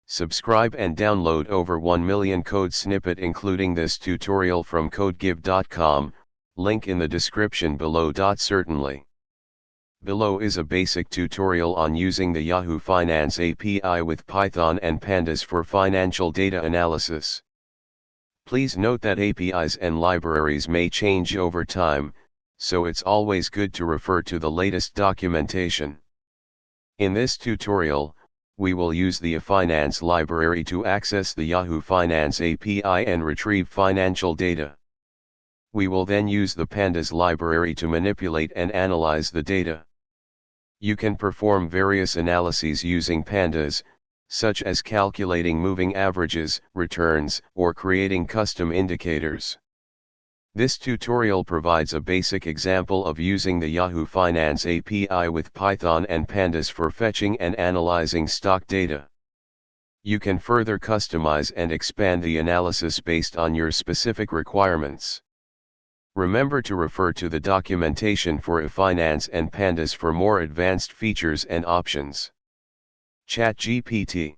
Subscribe and download over 1 million code snippet including this tutorial from codegive.com, link in the description below. Certainly. Below is a basic tutorial on using the Yahoo Finance API with Python and pandas for financial data analysis. Please note that APIs and libraries may change over time, so it's always good to refer to the latest documentation. In this tutorial, we will use the yfinance library to access the Yahoo Finance API and retrieve financial data. We will then use the pandas library to manipulate and analyze the data. You can perform various analyses using pandas, such as calculating moving averages, returns, or creating custom indicators. This tutorial provides a basic example of using the Yahoo Finance API with Python and pandas for fetching and analyzing stock data. You can further customize and expand the analysis based on your specific requirements. Remember to refer to the documentation for yfinance and pandas for more advanced features and options. ChatGPT